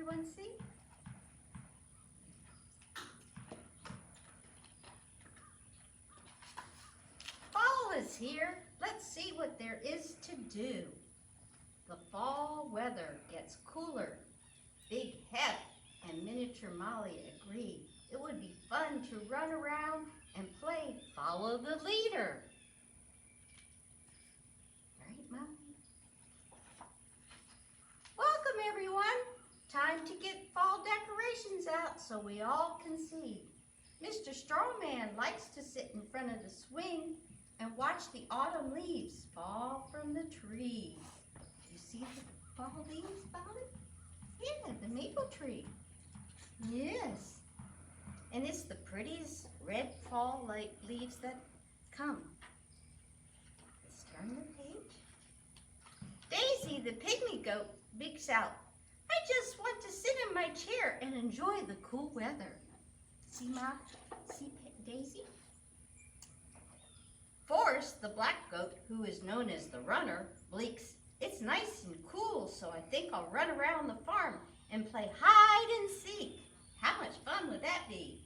everyone see? Fall is here. Let's see what there is to do. The fall weather gets cooler. Big Hef and Miniature Molly agree it would be fun to run around and play Follow the Leader. Right, Mom? Welcome, everyone. Time to get fall decorations out so we all can see. Mr. Strawman likes to sit in front of the swing and watch the autumn leaves fall from the trees. You see the fall leaves falling? Yeah, the maple tree. Yes. And it's the prettiest red fall leaves that come. Let's turn the page. Daisy, the pygmy goat, beaks out, I just want to sit in my chair and enjoy the cool weather. See, Ma? See, Daisy? Forrest, the black goat, who is known as the runner, bleaks, it's nice and cool, so I think I'll run around the farm and play hide and seek. How much fun would that be?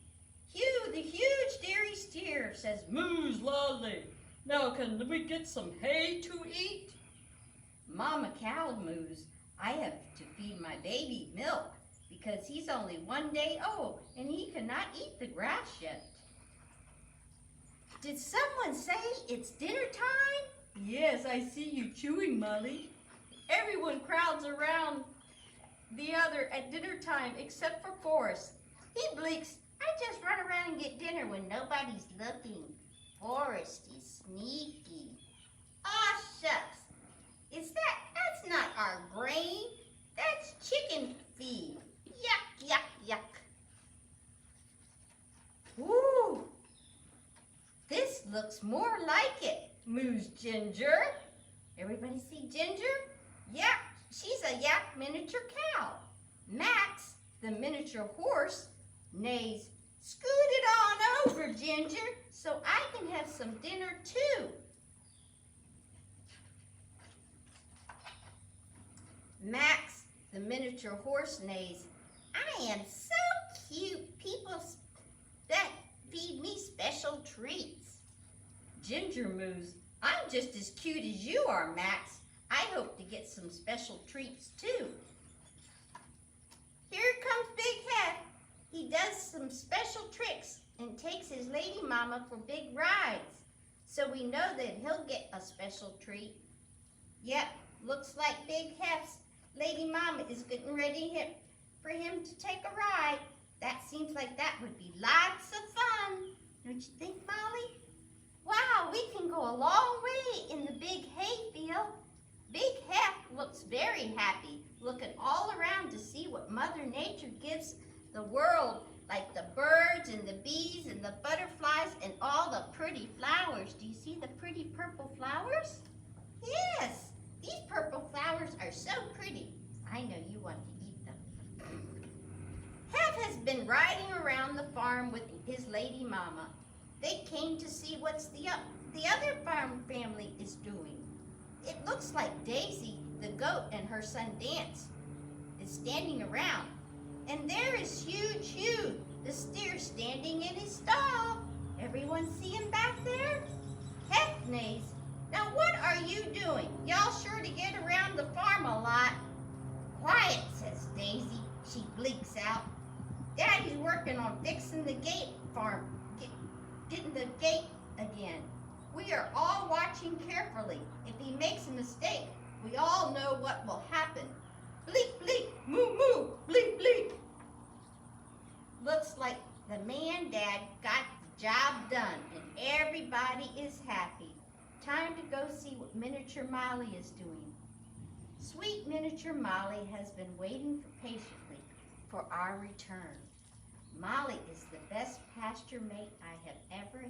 Hugh, the huge dairy steer, says, Moos loudly. Now can we get some hay to eat? Mama cow moos, I have to feed my baby milk because he's only 1 day old and he cannot eat the grass yet. Did someone say it's dinner time? Yes, I see you chewing, Molly. Everyone crowds around the other at dinner time except for Forrest. He bleaks, I just run around and get dinner when nobody's looking. Forrest is sneaky. Aw, shucks. That's not our grain. That's chicken feed. Yuck, yuck, yuck. Ooh, this looks more like it, moos Ginger. Everybody see Ginger? Yep, she's a yak miniature cow. Max, the miniature horse, neighs, scoot it on over, Ginger, so I can have some dinner too. Max, the miniature horse, neighs, I am so cute. People that feed me special treats. Ginger moos, I'm just as cute as you are, Max. I hope to get some special treats too. Here comes Big Hef. He does some special tricks and takes his lady mama for big rides. So we know that he'll get a special treat. Yep, looks like Big Hef's lady mama is getting ready for him to take a ride. That seems like that would be lots of fun. Don't you think, Molly? Wow, we can go a long way in the big hay field. Big Hef looks very happy, looking all around to see what Mother Nature gives the world, like the birds and the bees and the butterflies and all the pretty flowers. Do you see the pretty purple flowers? Yes, these purple flowers are so pretty. I know you want to eat them. Hef has been riding around the farm with his lady mama. They came to see what the other farm family is doing. It looks like Daisy, the goat, and her son Dance is standing around. And there is Huge Hugh, the steer, standing in his stall. Everyone see him back there? Hef neighs, now what are you doing? Y'all sure to get around the farm a lot. Quiet, says Daisy. She bleaks out. Daddy's working on fixing the gate farm, getting the gate again. We are all watching carefully. If he makes a mistake, we all know what will happen. Bleak, bleak, moo, moo, bleak, bleak. Looks like the man dad got the job done and everybody is happy. Time to go see what Miniature Molly is doing. Sweet Miniature Molly has been waiting patiently for our return. Molly is the best pasture mate I have ever